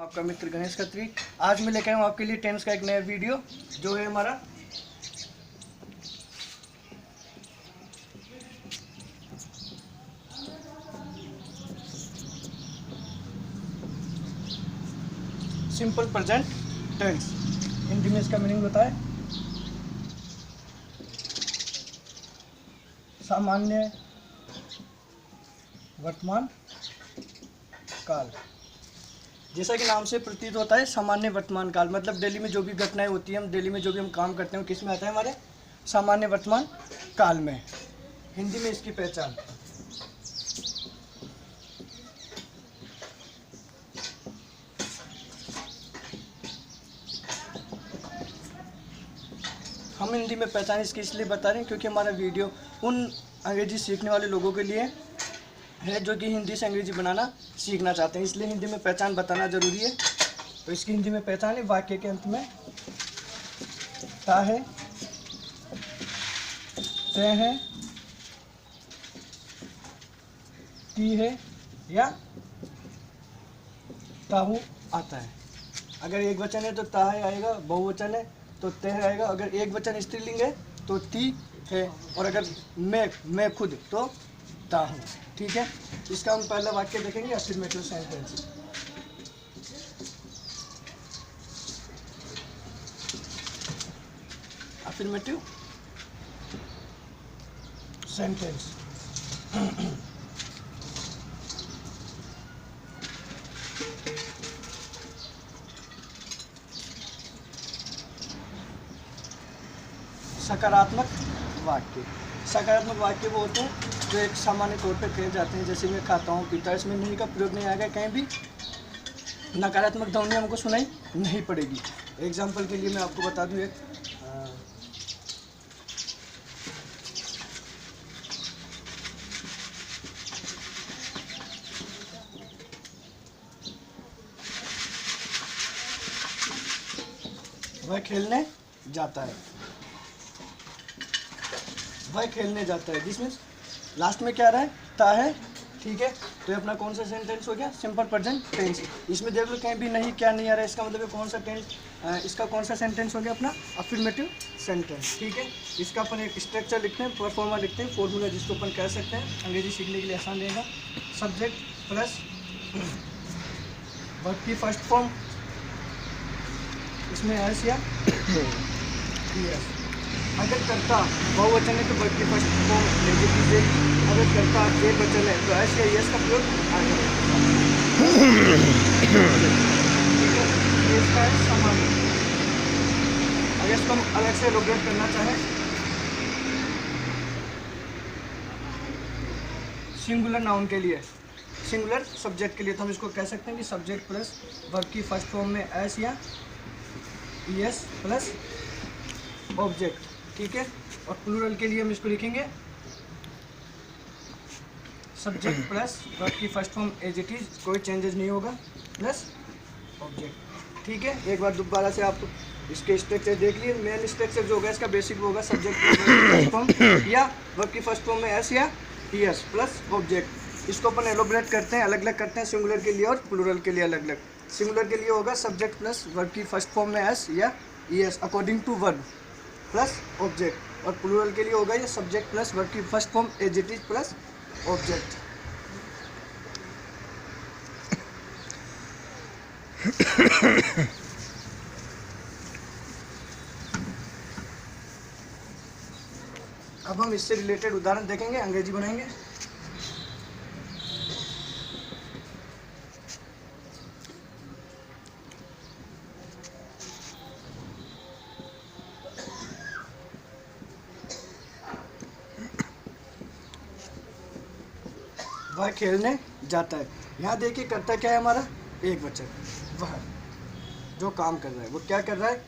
आपका मित्र गणेश खत्री। आज मैं लेकर आया हूँ आपके लिए टेंस का एक नया वीडियो जो है हमारा सिंपल प्रेजेंट टेंस। हिंदी में इसका मीनिंग होता है सामान्य वर्तमान काल। जैसा कि नाम से प्रतीत होता है सामान्य वर्तमान काल, मतलब डेली में जो भी घटनाएं होती हैं, हम डेली में जो भी हम काम करते हैं, किस में आता है? हमारे सामान्य वर्तमान काल में। हिंदी में इसकी पहचान हम हिंदी में पहचान इसकी इसलिए बता रहे हैं क्योंकि हमारा वीडियो उन अंग्रेजी सीखने वाले लोगों के लिए है जो कि हिंदी से अंग्रेजी बनाना सीखना चाहते हैं, इसलिए हिंदी में पहचान बताना ज़रूरी है। तो इसकी हिंदी में पहचान है वाक्य के अंत में ता है, ते है, ती है या ताहू आता है। अगर एक वचन है तो ता है आएगा, बहुवचन है तो ते है आएगा, अगर एक वचन स्त्रीलिंग है तो ती है, और अगर मैं खुद तो ता हूँ। ठीक है, इसका हम पहला वाक्य देखेंगे अफर्मेटिव सेंटेंस। अफर्मेटिव सेंटेंस सकारात्मक वाक्य। सकारात्मक वाक्य वो होते हैं जो एक सामान्य तौर पे कहे जाते हैं, जैसे मैं खाता हूँ पीता, इसमें नहीं का प्रयोग नहीं आएगा, कहीं भी नकारात्मक ध्वनि हमको सुनाई नहीं पड़ेगी। एग्जाम्पल के लिए मैं आपको बता दूँ एक वह खेलने जाता है, वह खेलने जाता है। दिस मीन्स लास्ट में क्या रहा है? ता है। ठीक है, तो ये अपना कौन सा सेंटेंस हो गया? Simple present tense. इसमें देख लो कहीं भी नहीं क्या नहीं आ रहा है, इसका मतलब कौन सा टेंस, इसका कौन सा सेंटेंस हो गया? अपना अफर्मेटिव सेंटेंस। ठीक है, इसका अपन एक स्ट्रक्चर लिखते हैं, परफॉर्मा लिखते हैं, फॉर्मूला जिसको अपन कह सकते हैं, अंग्रेजी सीखने के लिए आसान रहेगा। सब्जेक्ट प्लस वर्ब की फर्स्ट फॉर्म, इसमें एस या यस। अगर कर्ता बहुवचन है तो वर्ब की फर्स्ट फॉर्म एडजेक्टिव देगी, अगर कर्ता एक वचन है तो एस या यस का प्रयोग आगे। ठीक है, ये इसका है सामान्य। अगर इसको हम अलग से एलोबरेट करना चाहें, सिंगुलर नाउन के लिए, सिंगुलर सब्जेक्ट के लिए, तो हम इसको कह सकते हैं कि सब्जेक्ट प्लस वर्ब की फर्स्ट फॉर्म में एस या यस प्लस ऑब्जेक्ट। ठीक है, और प्लूरल के लिए हम इसको लिखेंगे सब्जेक्ट प्लस वर्ब की first form as it is, कोई चेंजेस नहीं होगा, प्लस ऑब्जेक्ट। ठीक है, एक बार दोबारा से आप इसके स्ट्रक्चर देख लिए। मेन स्ट्रक्चर जो होगा इसका बेसिक होगा सब्जेक्ट फर्स्ट फॉर्म या वर्ब की फर्स्ट फॉर्म में एस या यस प्लस ऑब्जेक्ट। इसको अपन एलोबरेट करते हैं, अलग अलग करते हैं, सिंगुलर के लिए और प्लूरल के लिए अलग अलग। सिंगुलर के लिए होगा सब्जेक्ट प्लस वर्ब की फर्स्ट फॉर्म में एस या es according to verb plus object, और प्लूरल के लिए होगा ये सब्जेक्ट प्लस वर्ब की first form as it is plus object. अब हम इससे रिलेटेड उदाहरण देखेंगे, अंग्रेजी बनाएंगे। वह खेलने जाता है। यहाँ देखिए करता क्या है हमारा? एक वचन। वह जो काम कर रहा है वो क्या कर रहा है?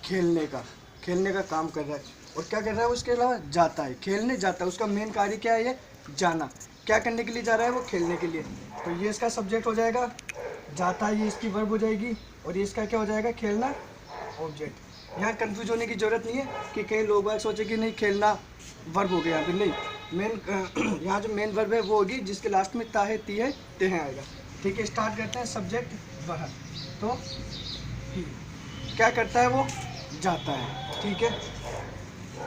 खेलने का काम कर रहा है। और क्या कर रहा है उसके अलावा? जाता है, खेलने जाता है। उसका मेन कार्य क्या है? ये जाना। क्या करने के लिए जा रहा है वो? खेलने के लिए। तो ये इसका सब्जेक्ट हो जाएगा, जाता है, ये इसकी वर्ब हो जाएगी, और ये इसका क्या हो जाएगा? खेलना, ऑब्जेक्ट। यहाँ कंफ्यूज होने की ज़रूरत नहीं है कि कई लोग बाग सोचे कि नहीं खेलना वर्ब हो गया, फिर नहीं। मेन यहाँ जो मेन वर्ब है वो होगी जिसके लास्ट में ता है, ती है, ते है आएगा। ठीक है, स्टार्ट करते हैं। सब्जेक्ट वह, तो ही क्या करता है, वो जाता है। ठीक है,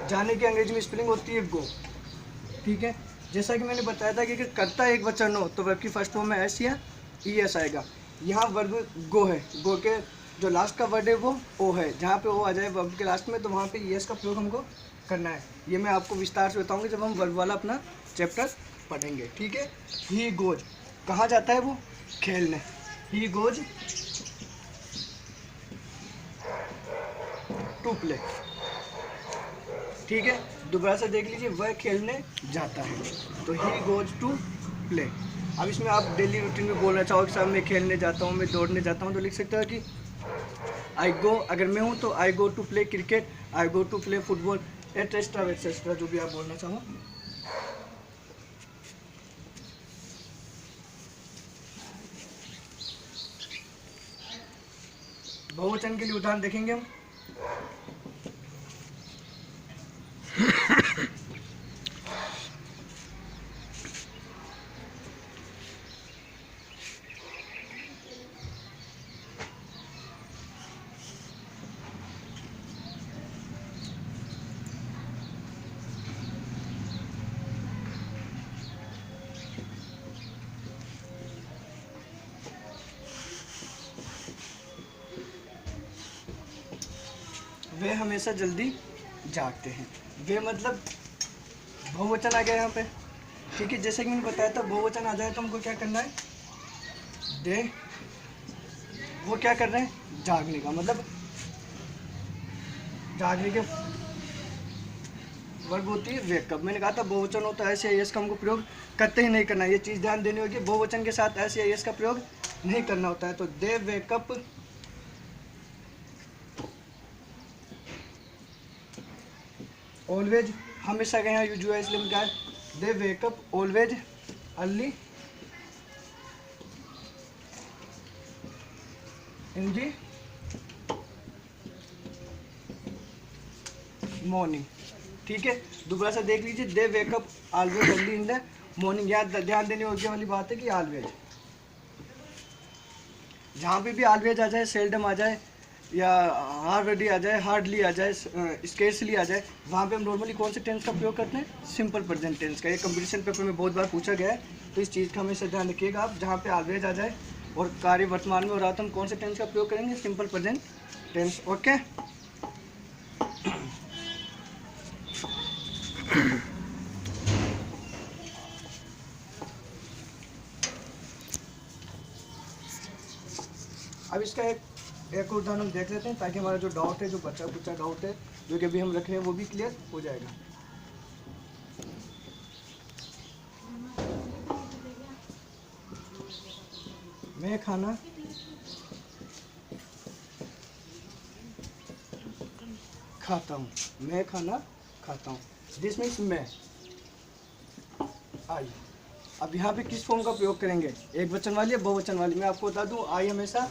जाने की अंग्रेजी में स्पेलिंग होती है गो। ठीक है, जैसा कि मैंने बताया था कि अगर करता एक वचन हो तो वर्ब की फर्स्ट फॉर्म में एस या ई एस आएगा। यहाँ वर्ब गो है, गो के जो लास्ट का वर्ड है वो ओ है। जहाँ पे ओ आ जाए वर्ब के लास्ट में तो वहाँ पे ई एस का प्रयोग हमको करना है। ये मैं आपको विस्तार से बताऊँगी जब हम वर्ब वाला अपना चैप्टर पढ़ेंगे। ठीक है, ही गोज कहाँ जाता है, वो खेलने। He goes to play. ठीक है, दोबारा से देख लीजिए, वह खेलने जाता है, तो ही गोज टू प्ले। अब इसमें आप डेली रूटीन में बोलना चाहो कि साहब मैं खेलने जाता हूँ, मैं दौड़ने जाता हूँ, तो लिख सकते हो कि आई गो, अगर मैं हूँ तो I go to play cricket, I go to play football, etcetera, जो भी आप बोलना चाहो। बहुवचन के लिए उदाहरण देखेंगे हम। वे हमेशा जल्दी जागते हैं। वे मतलब बहुवचन आ गया यहाँ पे। ठीक है, जैसे कि मैंने बताया था बहुवचन आ जाए तो हमको क्या करना है, दे, वो क्या कर रहे हैं, जागने का, मतलब जागने के वर्ब होती है वेकअप। मैंने कहा था बहुवचन होता है, ऐसे एस का हमको प्रयोग करते ही नहीं करना, ये चीज़ ध्यान देनी होगी। बहुवचन के साथ ऐसे एस का प्रयोग नहीं करना होता है। तो दे वेकअप ऑलवेज, हमेशा का यहाँ यूज हुआ है इसलिए क्या है, they wake up always early in the morning. ठीक है, दोबारा से देख लीजिए, they wake up always early in the morning. यहाँ ध्यान देने योग्य वाली बात है कि ऑलवेज, जहाँ पे भी ऑलवेज आ जाए, सेल्डम आ जाए, या हार्डली आ जाए, हार्डली आ जाए, स्केर्सली आ जाए, वहाँ पे हम नॉर्मली कौन से टेंस का प्रयोग करते हैं, सिंपल प्रेजेंट टेंस का। ये कंपटीशन पेपर में बहुत बार पूछा गया है, तो इस चीज़ का हमेशा ध्यान रखिएगा आप। जहाँ पे ऑलवेज आ जाए और कार्य वर्तमान में हो रहा तो हम कौन से टेंस का प्रयोग करेंगे, सिंपल प्रेजेंट टेंस। ओके, अब इसका एक उदाहरण हम देख लेते हैं ताकि हमारा जो डाउट है, जो बच्चा कुचा डाउट है जो कि अभी हम रख रहे हैं, वो भी क्लियर हो जाएगा। मैं खाना खाता हूँ, मैं खाना खाता हूँ, दिस मीन्स मैं, आई। अब यहाँ पे किस फॉर्म का प्रयोग करेंगे, एक वचन वाली या बहुवचन वाली। मैं आपको बता दूँ, आई हमेशा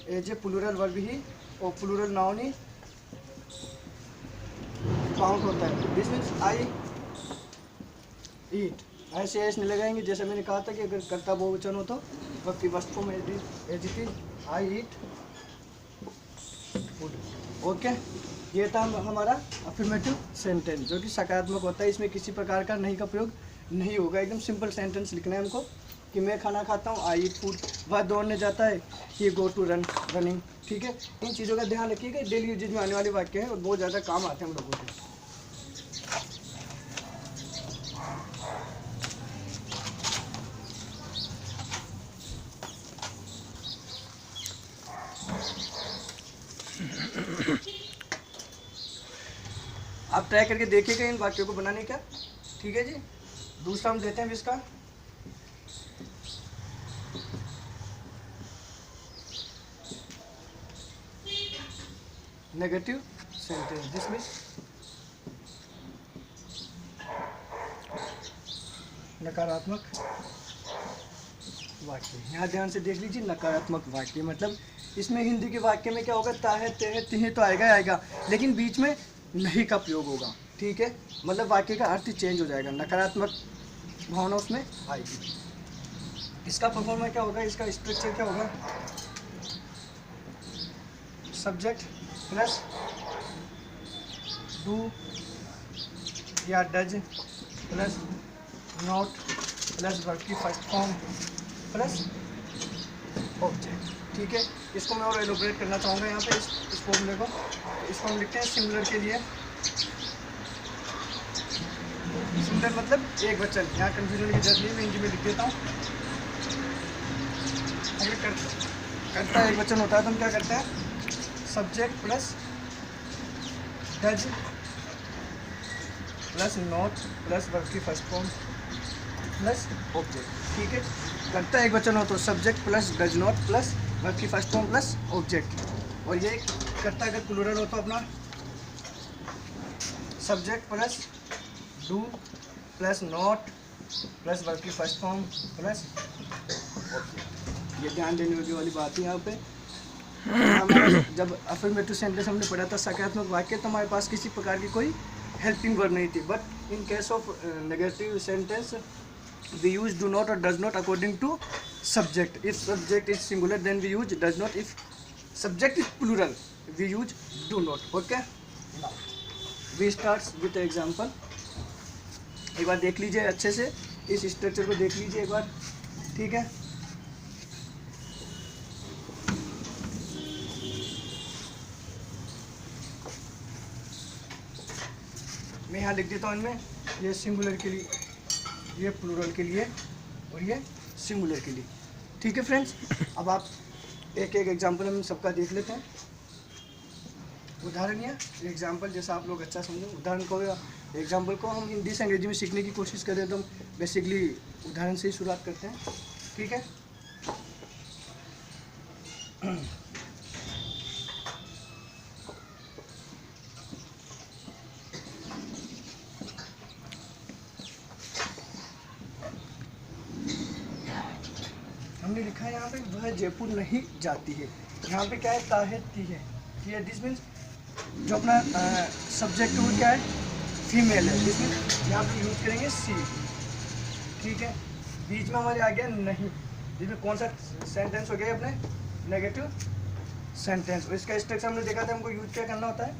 एज ए प्लूरल वर्ब ही और प्लूरल नाउन ही काउंट होता है। दिस मीन्स आई ईट, ऐसे ऐसे नहीं लगाएंगे। जैसे मैंने कहा था कि अगर कर्ता बहुवचन हो तो वर्ब की first form as it is I eat food. Okay, ये था हमारा अफर्मेटिव सेंटेंस जो कि सकारात्मक होता है। इसमें किसी प्रकार का नहीं का प्रयोग नहीं होगा, एकदम सिंपल सेंटेंस लिखना है हमको कि मैं खाना खाता हूँ, आई ईट फूड। वह दौड़ने जाता है, ये गो टू रन, रनिंग। ठीक है, इन चीज़ों का ध्यान रखिएगा, डेली यूजेज में आने वाले वाक्य हैं और बहुत ज़्यादा काम आते हैं हम लोगों को। आप ट्राई करके देखिएगा इन वाक्यों को बनाने का। ठीक है जी, दूसरा हम देते हैं इसका नेगेटिव सेंटेंस, जिसमें नकारात्मक वाक्य। यहाँ ध्यान से देख लीजिए, नकारात्मक वाक्य मतलब इसमें हिंदी के वाक्य में क्या होगा, ताहे तेहे तिहे तो आएगा आएगा, लेकिन बीच में नहीं का प्रयोग होगा। ठीक है, मतलब वाक्य का अर्थ चेंज हो जाएगा, नकारात्मक भावना उसमें आएगी। इसका परफॉर्मेंस क्या होगा, इसका स्ट्रक्चर क्या होगा, सब्जेक्ट प्लस डू या does plus not plus verb की फर्स्ट फॉर्म प्लस ऑब्जेक्ट। ठीक है, इसको मैं और एलोबरेट करना चाहूँगा यहाँ पे इस फॉर्मूले को। इसको हम लिखते हैं सिमिलर के लिए। सिमिलर मतलब एक वचन, यहाँ कंफ्यूजन की जरूरत नहीं, मैं हिंदी में लिख देता हूँ। अगर करता एक वचन होता है तो हम क्या करते हैं, subject plus does plus not plus verb की फर्स्ट फॉर्म प्लस ऑब्जेक्ट। ठीक है, करता एक वचन हो तो subject plus does not plus verb की फर्स्ट फॉर्म प्लस ऑब्जेक्ट। और ये करता अगर प्लूरल हो तो अपना subject plus do plus not plus verb की फर्स्ट फॉर्म प्लस ऑब्जेक्ट। ये ध्यान देने वाली बात है यहाँ पे। हमारा जब अफर्मेटिव सेंटेंस हमने पढ़ा था सकारात्मक वाक्य, तो हमारे पास किसी प्रकार की कोई हेल्पिंग वर्ब नहीं थी। But in case of negative sentence we use do not or does not according to subject. If subject is singular then we use does not. If subject is plural we use do not. Okay, now we start with example. एक बार देख लीजिए अच्छे से, इस structure को देख लीजिए एक बार। ठीक है, मैं यहाँ लिख देता हूँ इनमें, ये सिंगुलर के लिए, ये प्लूरल के लिए और ये सिंगुलर के लिए। ठीक है फ्रेंड्स, अब आप एक एक एग्जांपल हम सबका देख लेते हैं। उदाहरण या एग्जांपल जैसा आप लोग अच्छा समझो। उदाहरण को या एग्जांपल को हम हिंदी से अंग्रेजी में सीखने की कोशिश करें तो हम बेसिकली उदाहरण से ही शुरुआत करते हैं। ठीक है, हमने लिखा है यहाँ पे वह जयपुर नहीं जाती है। यहाँ पे क्या है, ताहती है। ठीक है, दिस मीन्स जो अपना सब्जेक्ट वो क्या है, फीमेल है। दिस मीन्स यहाँ पे यूज करेंगे सी। ठीक है, बीच में हमारे आ गया नहीं, जिसमें कौन सा सेंटेंस हो गया अपने नेगेटिव सेंटेंस। और इसका स्ट्रक्चर हमने देखा था, हमको यूज क्या करना होता है,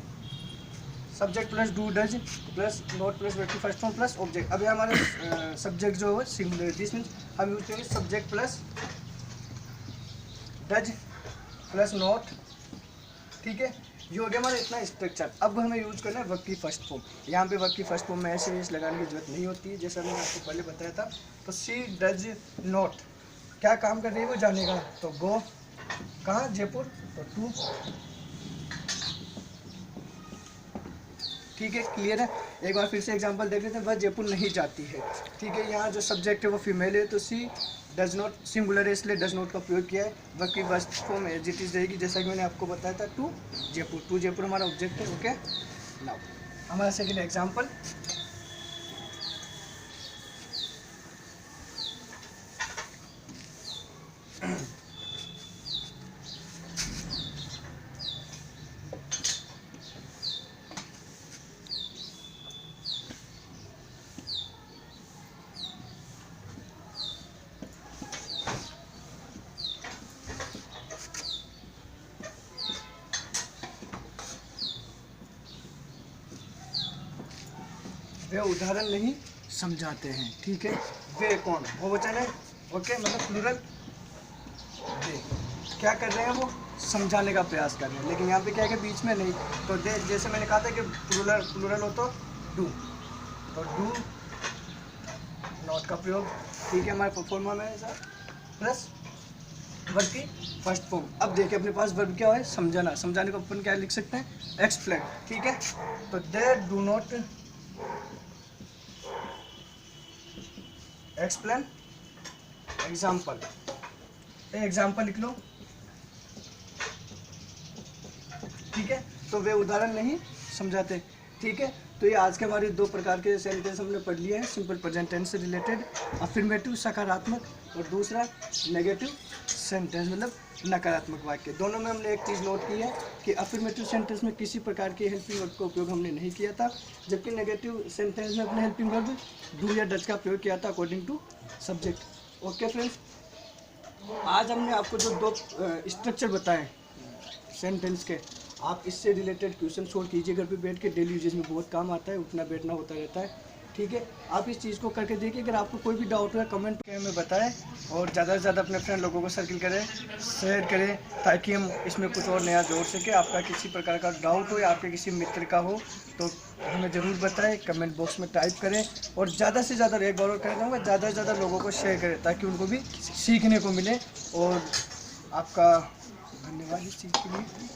subject plus do does plus not plus verb की फर्स्ट फॉर्म प्लस ऑब्जेक्ट। अभी हमारे सब्जेक्ट जो है सिंगुलर, दिस मीन्स हम यूज करेंगे subject plus does plus not. ठीक है, ये हो गया हमारा इतना स्ट्रक्चर। अब हमें यूज करना है वर्ब की फर्स्ट फॉर्म। यहाँ पे वर्ब की फर्स्ट फॉर्म में ऐसे एस लगाने की जरूरत नहीं होती है, जैसा मैंने आपको पहले बताया था। तो सी डज नॉट क्या काम कर रही है वो जानेगा। तो गो कहाँ, जयपुर, तो टू। ठीक है, क्लियर है। एक बार फिर से एग्जांपल देख लेते हैं, वह जयपुर नहीं जाती है। ठीक है, यहाँ जो सब्जेक्ट है वो फीमेल है, तो सी डज नॉट सिंगुलर है इसलिए डज नॉट का प्रयोग किया है। वर्ब की first form as it is रहेगी, जैसा कि मैंने आपको बताया था, टू जयपुर। टू जयपुर हमारा ऑब्जेक्ट है। ओके, नाउ हमारा सेकंड एग्जांपल, वे उदाहरण नहीं समझाते हैं। ठीक है, वे कौन, वो वचन है। ओके, मतलब प्लूरल। वे क्या कर रहे हैं, वो समझाने का प्रयास कर रहे हैं, लेकिन यहाँ पे क्या है कि बीच में नहीं। तो दे, जैसे मैंने कहा था कि प्लूरल हो तो डू, तो डू नॉट का प्रयोग। ठीक है, हमारे फॉर्मा में ऐसा प्लस वर्ब की फर्स्ट फॉर्म। अब देखिए अपने पास वर्ब क्या है, समझाना। समझाने को अपन क्या लिख सकते हैं, एक्सप्लेन। ठीक है, तो they do not explain example. Example लिख लो। ठीक है, तो वे उदाहरण नहीं समझाते। ठीक है, तो ये आज के हमारे दो प्रकार के सेंटेंस हमने पढ़ लिए हैं। सिंपल प्रेजेंट टेंस से रिलेटेड, अफर्मेटिव सकारात्मक, और दूसरा नेगेटिव सेंटेंस मतलब नकारात्मक वाक्य। दोनों में हमने एक चीज़ नोट की है कि अफर्मेटिव सेंटेंस में किसी प्रकार के हेल्पिंग वर्ब का उपयोग हमने नहीं किया था, जबकि नेगेटिव सेंटेंस में अपने हेल्पिंग वर्ब डू या डज का प्रयोग किया था according to subject. Okay friends, आज हमने आपको जो दो स्ट्रक्चर बताए सेंटेंस के, आप इससे रिलेटेड क्वेश्चन सोल्व कीजिए घर पे बैठ के, डेली यूजेज में बहुत काम आता है, उठना बैठना होता रहता है। ठीक है, आप इस चीज़ को करके देखिए। अगर आपको कोई भी डाउट हो कमेंट में बताएं, और ज़्यादा से ज़्यादा अपने फ्रेंड लोगों को सर्किल करें, शेयर करें, ताकि हम इसमें कुछ और नया जोड़ सकें। आपका किसी प्रकार का डाउट हो या आपके किसी मित्र का हो तो हमें ज़रूर बताएं, कमेंट बॉक्स में टाइप करें। और ज़्यादा से ज़्यादा, एक बार और कहना चाहूँगा, ज़्यादा से ज़्यादा लोगों को शेयर करें ताकि उनको भी सीखने को मिले। और आपका धन्यवाद इस चीज़ के लिए।